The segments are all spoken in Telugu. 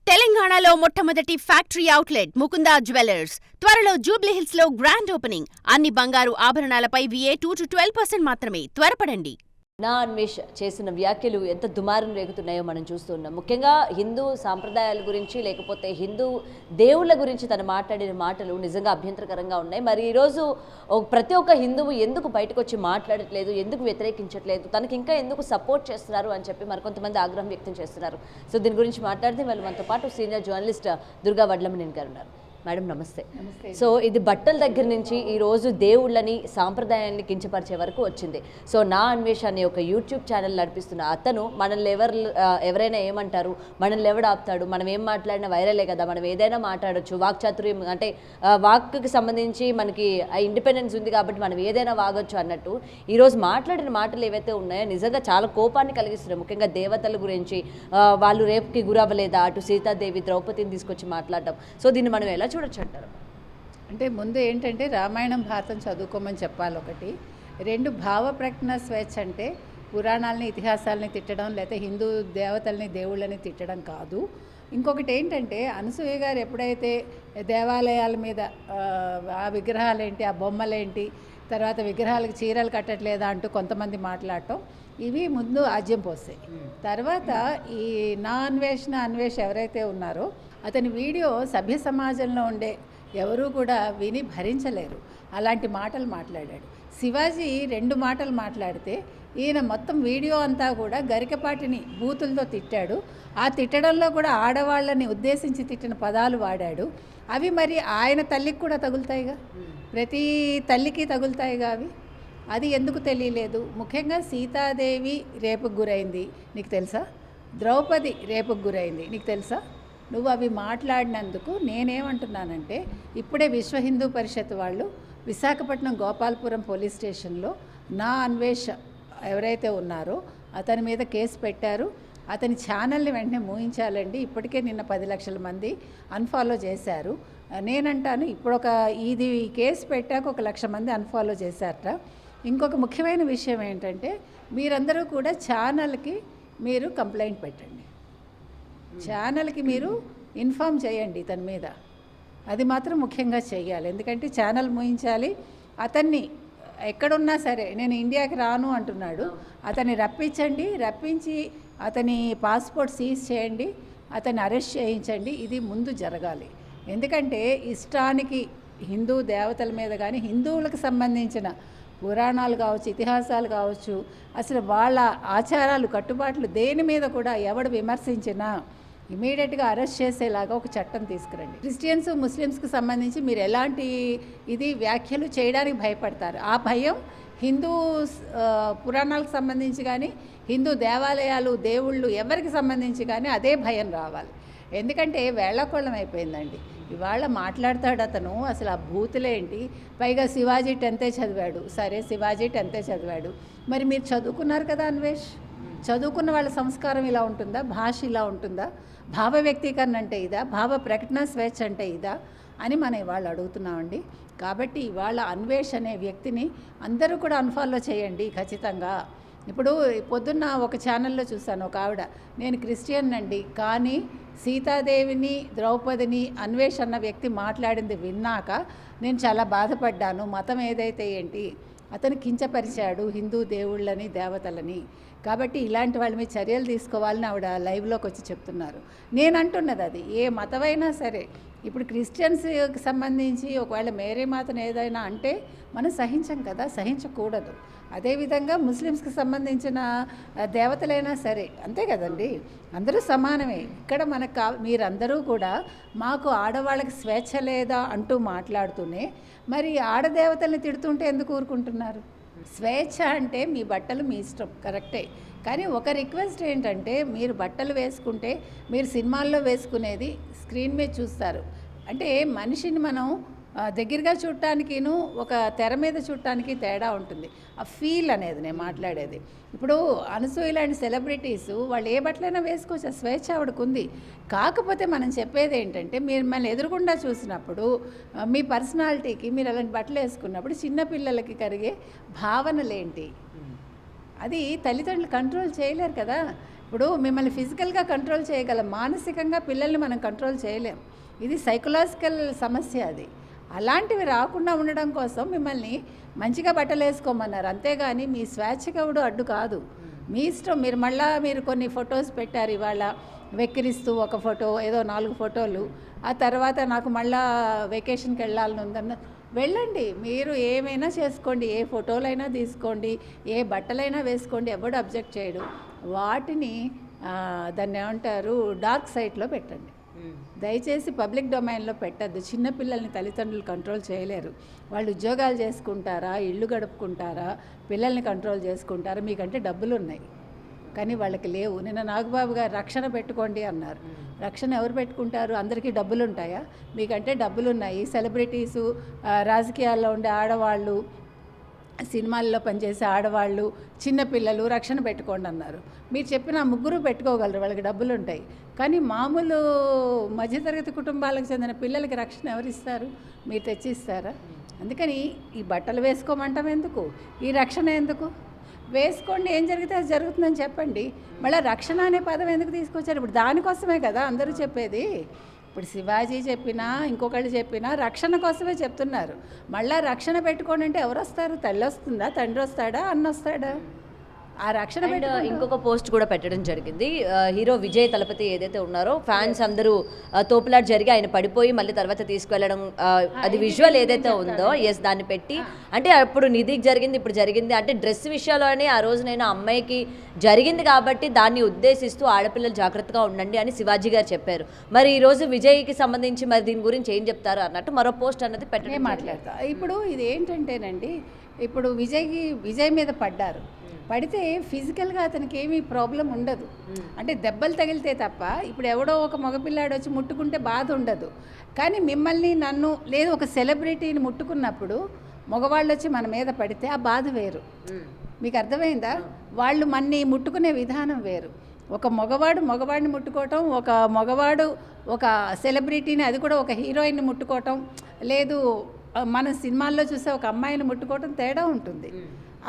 తెలంగాణలో మొట్టమొదటి ఫ్యాక్టరీ అవుట్లెట్ ముకుందా జ్యువెలర్స్ త్వరలో జూబ్లీహిల్స్ లో గ్రాండ్ ఓపెనింగ్. అన్ని బంగారు ఆభరణాలపై VA 2-12% మాత్రమే. త్వరపడండి. నా అన్వేష్ చేసిన వ్యాఖ్యలు ఎంత దుమారం రేగుతున్నాయో మనం చూస్తున్నాం. ముఖ్యంగా హిందూ సాంప్రదాయాల గురించి లేకపోతే హిందూ దేవుళ్ళ గురించి తను మాట్లాడిన మాటలు నిజంగా అభ్యంతరకరంగా ఉన్నాయి. మరి ఈరోజు ప్రతి ఒక్క హిందువు ఎందుకు బయటకు వచ్చి మాట్లాడట్లేదు, ఎందుకు వ్యతిరేకించట్లేదు, తనకి ఇంకా ఎందుకు సపోర్ట్ చేస్తున్నారు అని చెప్పి మరికొంతమంది ఆగ్రహం వ్యక్తం చేస్తున్నారు. సో దీని గురించి మాట్లాడితే వాళ్ళు మనతో పాటు సీనియర్ జర్నలిస్ట్ దుర్గా వడ్లమనేని గారు ఉన్నారు. మేడం నమస్తే. సో ఇది బట్టల దగ్గర నుంచి ఈరోజు దేవుళ్ళని సాంప్రదాయాన్ని కించపరిచే వరకు వచ్చింది. సో నా అన్వేష్ అనే ఒక యూట్యూబ్ ఛానల్ నడిపిస్తున్న అతను మనల్ని ఎవరైనా ఏమంటారు, మనల్ని ఎవడు ఆపుతాడు, మనం ఏం మాట్లాడినా వైరలే కదా, మనం ఏదైనా మాట్లాడచ్చు, వాక్చాతుర్యం అంటే వాక్కి సంబంధించి మనకి ఇండిపెండెన్స్ ఉంది కాబట్టి మనం ఏదైనా వాగొచ్చు అన్నట్టు ఈరోజు మాట్లాడిన మాటలు ఏవైతే ఉన్నాయో నిజంగా చాలా కోపాన్ని కలిగిస్తున్నాయి. ముఖ్యంగా దేవతల గురించి వాళ్ళు రేపుకి గురవ్వలేదా, అటు సీతాదేవి ద్రౌపదిని తీసుకొచ్చి మాట్లాడటం. సో దీన్ని మనం ఎలా చూడొచ్చు అంటారు? అంటే ముందు ఏంటంటే రామాయణం భారతం చదువుకోమని చెప్పాలి ఒకటి. రెండు, భావ ప్రకటన స్వేచ్ఛ అంటే పురాణాలని ఇతిహాసాలని తిట్టడం లేకపోతే హిందూ దేవతల్ని దేవుళ్ళని తిట్టడం కాదు. ఇంకొకటి ఏంటంటే అనసూయ గారు ఎప్పుడైతే దేవాలయాల మీద ఆ విగ్రహాలేంటి, ఆ బొమ్మలేంటి, తర్వాత విగ్రహాలకు చీరలు కట్టట్లేదా అంటూ కొంతమంది మాట్లాడటం, ఇవి ముందు ఆజ్యం పోస్తాయి. తర్వాత ఈ నా అన్వేష్ ఎవరైతే ఉన్నారో అతని వీడియో సభ్య సమాజంలో ఉండే ఎవరూ కూడా విని భరించలేరు. అలాంటి మాటలు మాట్లాడాడు. శివాజీ 2 మాటలు మాట్లాడితే ఈయన మొత్తం వీడియో అంతా కూడా గరికపాటిని బూతులతో తిట్టాడు. ఆ తిట్టడంలో కూడా ఆడవాళ్ళని ఉద్దేశించి తిట్టిన పదాలు వాడాడు. అవి మరి ఆయన తల్లికి కూడా తగులుతాయిగా, ప్రతి తల్లికి తగులుతాయిగా అవి. అది ఎందుకు తెలియలేదు? ముఖ్యంగా సీతాదేవి రేపుకు గురైంది, నీకు తెలుసా? ద్రౌపది రేపుకు గురైంది, నీకు తెలుసా? నువ్వు అవి మాట్లాడినందుకు నేనేమంటున్నానంటే, ఇప్పుడే విశ్వ హిందూ పరిషత్ వాళ్ళు విశాఖపట్నం గోపాలపురం పోలీస్ స్టేషన్లో నా అన్వేష్ ఎవరైతే ఉన్నారో అతని మీద కేసు పెట్టారు. అతని ఛానల్ని వెంటనే మూయించాలండి. ఇప్పటికే నిన్న 10 లక్షల మంది అన్ఫాలో చేశారు. నేనంటాను ఇప్పుడు ఇది కేసు పెట్టాక 1 లక్ష మంది అన్ఫాలో చేశారట. ఇంకొక ముఖ్యమైన విషయం ఏంటంటే, మీరందరూ కూడా ఛానల్కి మీరు కంప్లైంట్ పెట్టండి, ఛానల్కి మీరు ఇన్ఫామ్ చేయండి ఇతని మీద. అది మాత్రం ముఖ్యంగా చేయాలి. ఎందుకంటే ఛానల్ మూయించాలి. అతన్ని ఎక్కడున్నా సరే, నేను ఇండియాకి రాను అంటున్నాడు, అతన్ని రప్పించి అతని పాస్పోర్ట్ సీజ్ చేయండి, అతన్ని అరెస్ట్ చేయించండి. ఇది ముందు జరగాలి. ఎందుకంటే ఇష్టానికి హిందూ దేవతల మీద కానీ హిందువులకు సంబంధించిన పురాణాలు కావచ్చు, ఇతిహాసాలు కావచ్చు, అసలు వాళ్ళ ఆచారాలు కట్టుబాట్లు దేని మీద కూడా ఎవడు విమర్శించినా ఇమీడియట్గా అరెస్ట్ చేసేలాగా ఒక చట్టం తీసుకురండి. క్రిస్టియన్స్ ముస్లిమ్స్కి సంబంధించి మీరు ఎలాంటి వ్యాఖ్యలు చేయడానికి భయపడతారు. ఆ భయం హిందూ పురాణాలకు సంబంధించి కానీ హిందూ దేవాలయాలు దేవుళ్ళు ఎవరికి సంబంధించి కానీ అదే భయం రావాలి. ఎందుకంటే వేళాకోళం అయిపోయిందండి. ఇవాళ మాట్లాడతాడు అతను, అసలు ఆ బూతులేంటి. పైగా శివాజీ 10th చదివాడు. సరే, శివాజీ 10th చదివాడు, మరి మీరు చదువుకున్నారు కదా అన్వేష్, చదువుకున్న వాళ్ళ సంస్కారం ఇలా ఉంటుందా, భాష ఇలా ఉంటుందా, భావ వ్యక్తీకరణ అంటే ఇదా, భావ ప్రకటన స్వేచ్ఛ అంటే ఇదా అని మనం ఇవాళ అడుగుతున్నామండి. కాబట్టి ఇవాళ అన్వేష్ అనే వ్యక్తిని అందరూ కూడా అన్ఫాలో చేయండి ఖచ్చితంగా. ఇప్పుడు పొద్దున్న ఒక ఛానల్లో చూశాను, ఒక ఆవిడ, నేను క్రిస్టియన్ అండి, కానీ సీతాదేవిని ద్రౌపదిని అన్వేష్ అన్న వ్యక్తి మాట్లాడింది విన్నాక నేను చాలా బాధపడ్డాను. మతం ఏదైతే ఏంటి, అతను కించపరిచాడు హిందూ దేవుళ్ళని దేవతలని. కాబట్టి ఇలాంటి వాళ్ళ మీద చర్యలు తీసుకోవాలని ఆవిడ లైవ్లోకి వచ్చి చెప్తున్నారు. నేను అంటున్నది అది ఏ మతమైనా సరే. ఇప్పుడు క్రిస్టియన్స్కి సంబంధించి ఒకవేళ మేరీ మాతను ఏదైనా అంటే మనం సహించం కదా, సహించకూడదు. అదేవిధంగా ముస్లిమ్స్కి సంబంధించిన దేవతలైనా సరే అంతే కదండి, అందరూ సమానమే. ఇక్కడ మీరందరూ కూడా మాకు ఆడవాళ్ళకి స్వేచ్ఛ లేదా అంటూ మాట్లాడుతూనే మరి ఆడదేవతల్ని తిడుతుంటే ఎందుకు ఊరుకుంటున్నారు? స్వేచ్ఛ అంటే మీ బట్టలు మీ ఇష్టం, కరెక్టే. కానీ ఒక రిక్వెస్ట్ ఏంటంటే, మీరు బట్టలు వేసుకుంటే మీరు సినిమాల్లో వేసుకునేది స్క్రీన్ మీద చూస్తారు. అంటే మనిషిని మనం దగ్గరగా చూడటానికిను ఒక తెర మీద చూడటానికి తేడా ఉంటుంది. ఆ ఫీల్ అనేది నేను మాట్లాడేది. ఇప్పుడు అనసూయ లాంటి సెలబ్రిటీస్ వాళ్ళు ఏ బట్టలైనా వేసుకోవచ్చు, స్వేచ్ఛ ఆవిడకు ఉంది. కాకపోతే మనం చెప్పేది ఏంటంటే, మీరు మిమ్మల్ని ఎదురుగుండా చూసినప్పుడు మీ పర్సనాలిటీకి మీరు అలాంటి బట్టలు వేసుకున్నప్పుడు చిన్నపిల్లలకి కలిగే భావనలేంటి, అది తల్లిదండ్రులు కంట్రోల్ చేయలేరు కదా. ఇప్పుడు మిమ్మల్ని ఫిజికల్గా కంట్రోల్ చేయగలం, మానసికంగా పిల్లల్ని మనం కంట్రోల్ చేయలేం. ఇది సైకలాజికల్ సమస్య. అది అలాంటివి రాకుండా ఉండడం కోసం మిమ్మల్ని మంచిగా బట్టలు వేసుకోమన్నారు, అంతేగాని మీ స్వేచ్ఛకవుడు అడ్డు కాదు. మీ ఇష్టం. మీరు కొన్ని ఫొటోస్ పెట్టారు ఇవాళ వెక్కిరిస్తూ, ఒక ఫోటో ఏదో 4 ఫోటోలు, ఆ తర్వాత నాకు మళ్ళా వెకేషన్కి వెళ్ళాలని ఉందన్న వెళ్ళండి. మీరు ఏమైనా చేసుకోండి, ఏ ఫోటోలైనా తీసుకోండి, ఏ బట్టలైనా వేసుకోండి, ఎవడు అబ్జెక్ట్ చేయడు. వాటిని దాన్ని ఏమంటారు, డార్క్ సైట్లో పెట్టండి. దయచేసి పబ్లిక్ డొమైన్లో పెట్టద్దు. చిన్నపిల్లల్ని తల్లిదండ్రులు కంట్రోల్ చేయలేరు. వాళ్ళు ఉద్యోగాలు చేసుకుంటారా, ఇళ్ళు గడుపుకుంటారా, పిల్లల్ని కంట్రోల్ చేసుకుంటారా, మీకంటే డబ్బులు ఉన్నాయి కానీ వాళ్ళకి లేవు. నిన్న నాగబాబు గారు రక్షణ పెట్టుకోండి అన్నారు. రక్షణ ఎవరు పెట్టుకుంటారు? అందరికీ డబ్బులు ఉంటాయా? మీకంటే డబ్బులు ఉన్నాయి. సెలబ్రిటీసు, రాజకీయాల్లో ఉండే ఆడవాళ్ళు, సినిమాల్లో పనిచేసే ఆడవాళ్ళు, చిన్నపిల్లలు రక్షణ పెట్టుకోండి అన్నారు. మీరు చెప్పిన 3 పెట్టుకోగలరు, వాళ్ళకి డబ్బులు ఉంటాయి. కానీ మామూలు మధ్యతరగతి కుటుంబాలకు చెందిన పిల్లలకి రక్షణ ఎవరిస్తారు? మీరు తెచ్చిస్తారా? అందుకని ఈ బట్టలు వేసుకోమంటాం ఎందుకు, ఈ రక్షణ ఎందుకు? వేసుకోండి, ఏం జరిగితే అది జరుగుతుందని చెప్పండి. మళ్ళీ రక్షణ అనే పదం ఎందుకు తీసుకొచ్చారు? ఇప్పుడు దానికోసమే కదా అందరూ చెప్పేది. ఇప్పుడు శివాజీ చెప్పినా ఇంకొకళ్ళు చెప్పినా రక్షణ కోసమే చెప్తున్నారు. మళ్ళీ రక్షణ పెట్టుకోండి అంటే ఎవరు వస్తారు? తల్లి వస్తుందా, తండ్రి వస్తాడా, అన్న వస్తాడా? ఆ రక్షణ. ఇంకొక పోస్ట్ కూడా పెట్టడం జరిగింది. హీరో విజయ్ తలపతి ఏదైతే ఉన్నారో, ఫ్యాన్స్ అందరూ తోపులాట జరిగి ఆయన పడిపోయి మళ్ళీ తర్వాత తీసుకువెళ్ళడం, అది విజువల్ ఏదైతే ఉందో దాన్ని పెట్టి, అంటే అప్పుడు నిధికి జరిగింది, ఇప్పుడు జరిగింది అంటే డ్రెస్ విషయాలోనే ఆ రోజు నేను అమ్మాయికి జరిగింది కాబట్టి దాన్ని ఉద్దేశిస్తూ ఆడపిల్లలు జాగ్రత్తగా ఉండండి అని శివాజీ గారు చెప్పారు. మరి ఈ రోజు విజయ్కి సంబంధించి మరి దీని గురించి ఏం చెప్తారు అన్నట్టు మరో పోస్ట్ అన్నది పెట్టడం మాట్లాడతా. ఇప్పుడు ఇది ఏంటంటేనండి, ఇప్పుడు విజయ్ మీద పడితే ఫిజికల్గా అతనికి ఏమీ ప్రాబ్లం ఉండదు. అంటే దెబ్బలు తగిలితే తప్ప, ఇప్పుడు ఎవడో ఒక మగపిల్లాడు వచ్చి ముట్టుకుంటే బాధ ఉండదు. కానీ మిమ్మల్ని, నన్ను, లేదు ఒక సెలబ్రిటీని ముట్టుకున్నప్పుడు మగవాళ్ళు వచ్చి మన మీద పడితే ఆ బాధ వేరు. మీకు అర్థమైందా? వాళ్ళు మన్ని ముట్టుకునే విధానం వేరు. ఒక మగవాడిని ముట్టుకోవటం, ఒక మగవాడు ఒక సెలబ్రిటీని, అది కూడా ఒక హీరోయిన్ని ముట్టుకోవటం, లేదు మనం సినిమాల్లో చూసే ఒక అమ్మాయిని ముట్టుకోవటం తేడా ఉంటుంది.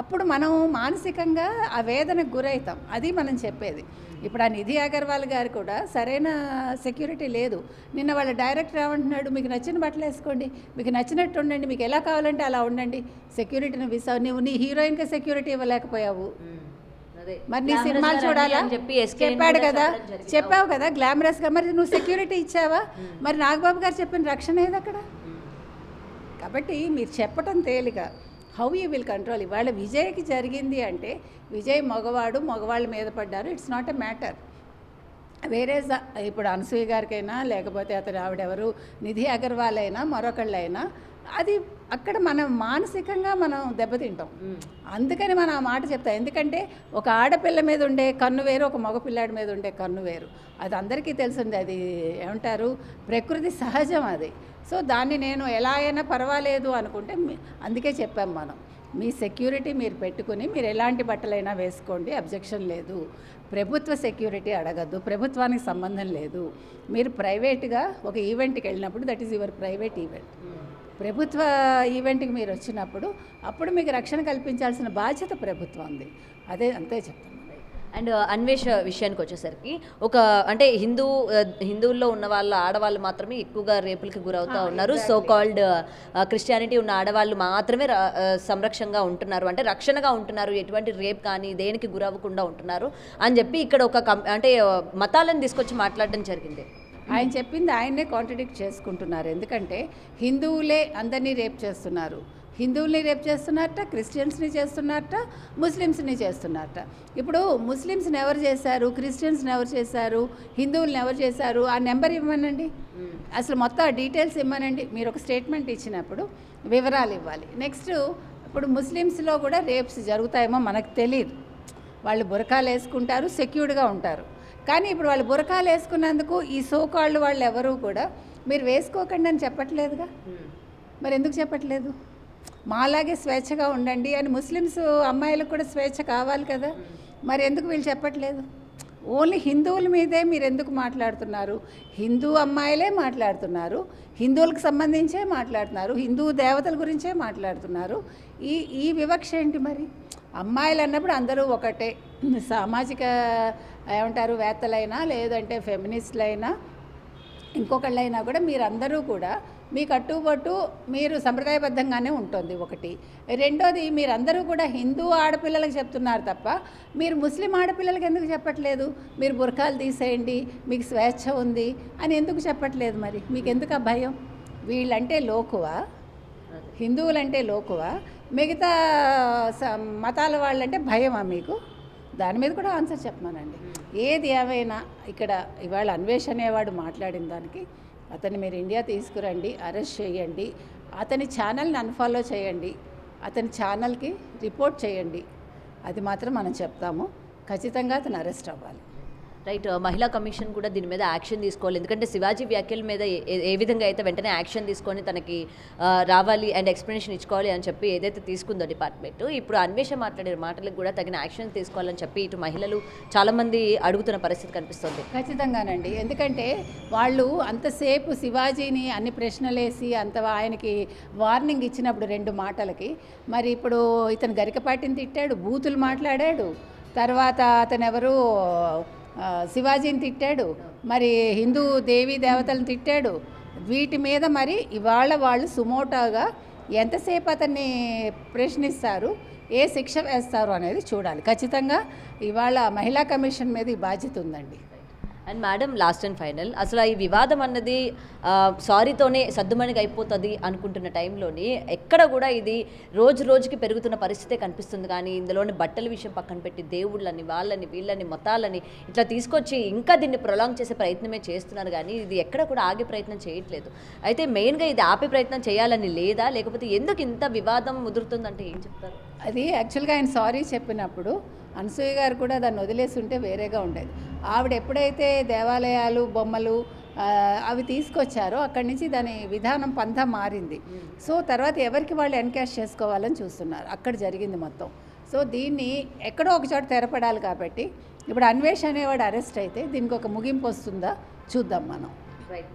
అప్పుడు మనం మానసికంగా ఆ వేదనకు గురవుతాం. అది మనం చెప్పేది. ఇప్పుడు ఆ నిధి అగర్వాల్ గారు కూడా సరైన సెక్యూరిటీ లేదు. నిన్న వాళ్ళ డైరెక్టర్ ఏమంటున్నాడు, మీకు నచ్చిన బట్టలు వేసుకోండి, మీకు నచ్చినట్టు ఉండండి, మీకు ఎలా కావాలంటే అలా ఉండండి, సెక్యూరిటీని నువ్వు నీ హీరోయిన్కి సెక్యూరిటీ ఇవ్వలేకపోయావు. మరి నీ సినిమాలు చూడాలా చెప్పావు కదా గ్లామరస్గా, మరి నువ్వు సెక్యూరిటీ ఇచ్చావా? మరి నాగబాబు గారు చెప్పిన రక్షణ ఏది అక్కడ? కాబట్టి మీరు చెప్పటం తేలిక, హౌ యూ విల్ కంట్రోల్. ఇవాళ విజయ్కి జరిగింది అంటే, విజయ్ మగవాళ్ళ మీద పడ్డారు, ఇట్స్ నాట్ ఎ మ్యాటర్. వేరే ఇప్పుడు అనసూయ గారికైనా, లేకపోతే ఆవిడెవరు నిధి అగర్వాల్ అయినా, మరొకళ్ళైనా, అది అక్కడ మనం మానసికంగా మనం దెబ్బతింటాం. అందుకని మనం ఆ మాట చెప్తాం. ఎందుకంటే ఒక ఆడపిల్ల మీద ఉండే కన్ను వేరు, ఒక మగపిల్లాడి మీద ఉండే కన్ను వేరు. అది అందరికీ తెలిసింది. అది ఏమంటారు, ప్రకృతి సహజం అది. సో దాన్ని నేను ఎలా అయినా పర్వాలేదు అనుకుంటే, అందుకే చెప్పాం మనం, మీ సెక్యూరిటీ మీరు పెట్టుకుని మీరు ఎలాంటి బట్టలైనా వేసుకోండి, అబ్జెక్షన్ లేదు. ప్రభుత్వ సెక్యూరిటీ అడగద్దు, ప్రభుత్వానికి సంబంధం లేదు. మీరు ప్రైవేట్గా ఒక ఈవెంట్కి వెళ్ళినప్పుడు, that is your private event. ప్రభుత్వ ఈవెంట్కి మీరు వచ్చినప్పుడు అప్పుడు మీకు రక్షణ కల్పించాల్సిన బాధ్యత ప్రభుత్వం ఉంది. అంతే చెప్తాను. అండ్ అన్వేష్ విషయానికి వచ్చేసరికి, అంటే హిందువుల్లో ఉన్న ఆడవాళ్ళు మాత్రమే ఎక్కువగా రేపులకి గురవుతూ ఉన్నారు. సో కాల్డ్ క్రిస్టియానిటీ ఉన్న ఆడవాళ్ళు మాత్రమే సంరక్షణగా ఉంటున్నారు, అంటే రక్షణగా ఉంటున్నారు, ఎటువంటి రేప్ కానీ దేనికి గురవ్వకుండా ఉంటున్నారు అని చెప్పి ఇక్కడ అంటే మతాలను తీసుకొచ్చి మాట్లాడడం జరిగింది. ఆయన చెప్పింది ఆయన్నే కాంట్రడిక్ట్ చేసుకుంటున్నారు. ఎందుకంటే హిందువులే అందరినీ రేప్ చేస్తున్నారు, హిందువుల్ని రేప్ చేస్తున్నారట, క్రిస్టియన్స్ని చేస్తున్నారట, ముస్లిమ్స్ని చేస్తున్నారట. ఇప్పుడు ముస్లిమ్స్ని ఎవరు చేశారు, క్రిస్టియన్స్ని ఎవరు చేశారు, హిందువుల్ని ఎవరు చేశారు, ఆ నెంబర్ ఇవ్వమనండి, అసలు మొత్తం ఆ డీటెయిల్స్ ఇవ్వమనండి. మీరు ఒక స్టేట్మెంట్ ఇచ్చినప్పుడు వివరాలు ఇవ్వాలి. నెక్స్ట్, ఇప్పుడు ముస్లిమ్స్లో కూడా రేప్స్ జరుగుతాయేమో మనకు తెలియదు. వాళ్ళు బురకాలు వేసుకుంటారు, సెక్యూర్డ్గా ఉంటారు. కానీ ఇప్పుడు వాళ్ళు బురకాలు వేసుకున్నందుకు ఈ సోకాళ్ళు వాళ్ళు ఎవరు కూడా మీరు వేసుకోకండి అని చెప్పట్లేదుగా. మరి ఎందుకు చెప్పట్లేదు? మాలాగే స్వేచ్ఛగా ఉండండి అని ముస్లిమ్స్ అమ్మాయిలకు కూడా స్వేచ్ఛ కావాలి కదా, మరి ఎందుకు వీళ్ళు చెప్పట్లేదు? ఓన్లీ హిందువుల మీదే మీరు ఎందుకు మాట్లాడుతున్నారు? హిందూ అమ్మాయిలే మాట్లాడుతున్నారు, హిందువులకు సంబంధించే మాట్లాడుతున్నారు, హిందూ దేవతల గురించే మాట్లాడుతున్నారు. ఈ వివక్ష ఏంటి? మరి అమ్మాయిలు అన్నప్పుడు అందరూ ఒకటే, సామాజిక ఏమంటారు వేత్తలైనా లేదంటే ఫెమినిస్టులైనా ఇంకొకళ్ళైనా కూడా మీరందరూ కూడా మీ కట్టుబట్టు మీరు సంప్రదాయబద్ధంగానే ఉంటుంది ఒకటి. రెండోది మీరందరూ కూడా హిందూ ఆడపిల్లలకు చెప్తున్నారు తప్ప మీరు ముస్లిం ఆడపిల్లలకి ఎందుకు చెప్పట్లేదు? మీరు బుర్ఖాలు తీసేయండి, మీకు స్వేచ్ఛ ఉంది అని ఎందుకు చెప్పట్లేదు? మరి మీకు ఎందుకు ఆ భయం? వీళ్ళంటే లోకువా, హిందువులంటే లోకువా, మిగతా మతాల వాళ్ళంటే భయమా మీకు? దాని మీద కూడా ఆన్సర్ చెప్పమానండి. ఏది ఏమైనా ఇక్కడ ఇవాళ అన్వేష్ అనేవాడు మాట్లాడిన దానికి అతన్ని మీరు ఇండియా తీసుకురండి, అరెస్ట్ చేయండి, అతని ఛానల్ని అన్ఫాలో చేయండి, అతని ఛానల్కి రిపోర్ట్ చేయండి, అది మాత్రం మనం చెప్తాము. ఖచ్చితంగా అతను అరెస్ట్ అవ్వాలి. రైట్. మహిళా కమిషన్ కూడా దీని మీద యాక్షన్ తీసుకోవాలి. ఎందుకంటే శివాజీ వ్యాఖ్యల మీద ఏ విధంగా అయితే వెంటనే యాక్షన్ తీసుకొని తనకి రావాలి అండ్ ఎక్స్ప్లెనేషన్ ఇచ్చుకోవాలి అని చెప్పి ఏదైతే తీసుకుందో డిపార్ట్మెంట్, ఇప్పుడు అన్వేష మాట్లాడే మాటలకు కూడా తగిన యాక్షన్ తీసుకోవాలని చెప్పి ఇటు మహిళలు చాలామంది అడుగుతున్న పరిస్థితి కనిపిస్తుంది. ఖచ్చితంగానండి. ఎందుకంటే వాళ్ళు అంతసేపు శివాజీని అన్ని ప్రశ్నలేసి ఆయనకి వార్నింగ్ ఇచ్చినప్పుడు 2 మాటలకి, మరి ఇప్పుడు ఇతను గరికపాటిని తిట్టాడు, బూతులు మాట్లాడాడు, తర్వాత అతను ఎవరు శివాజీని తిట్టాడు, మరి హిందూ దేవీ దేవతలను తిట్టాడు. వీటి మీద మరి ఇవాళ వాళ్ళు సుమోటోగా ఎంతసేపు అతన్ని ప్రశ్నిస్తారు, ఏ శిక్ష వేస్తారు అనేది చూడాలి. ఖచ్చితంగా ఇవాళ మహిళా కమిషన్ మీద ఈ బాధ్యత ఉందండి. And madam, last and final, అసలు ఈ వివాదం అన్నది సారీతోనే సద్దుమణిగా అయిపోతుంది అనుకుంటున్న టైంలోని ఎక్కడ కూడా ఇది రోజు రోజుకి పెరుగుతున్న పరిస్థితే కనిపిస్తుంది. కానీ ఇందులోని బట్టల విషయం పక్కన పెట్టి దేవుళ్ళని, వాళ్ళని, వీళ్ళని, మతాలని ఇట్లా తీసుకొచ్చి ఇంకా దీన్ని ప్రొలాంగ్ చేసే ప్రయత్నమే చేస్తున్నారు. కానీ ఇది ఎక్కడ కూడా ఆగే ప్రయత్నం చేయట్లేదు. అయితే మెయిన్గా ఇది ఆపే ప్రయత్నం చేయాలని లేదా, లేకపోతే ఎందుకు ఇంత వివాదం ముదురుతుందంటే ఏం చెప్తారు? అది యాక్చువల్గా ఆయన సారీ చెప్పినప్పుడు అనసూయ గారు కూడా దాన్ని వదిలేసి ఉంటే వేరేగా ఉండేది. ఆవిడ ఎప్పుడైతే దేవాలయాలు, బొమ్మలు అవి తీసుకొచ్చారో అక్కడి నుంచి దాని విధానం పంథా మారింది. సో తర్వాత ఎవరికి వాళ్ళు ఎన్కాష్ చేసుకోవాలని చూస్తున్నారు. అక్కడ జరిగింది మొత్తం. సో దీన్ని ఎక్కడో ఒక చోట తెరపడాలి. కాబట్టి ఇప్పుడు అన్వేష్ అనేవాడు అరెస్ట్ అయితే దీనికి ఒక ముగింపు వస్తుందా చూద్దాం మనం. రైట్.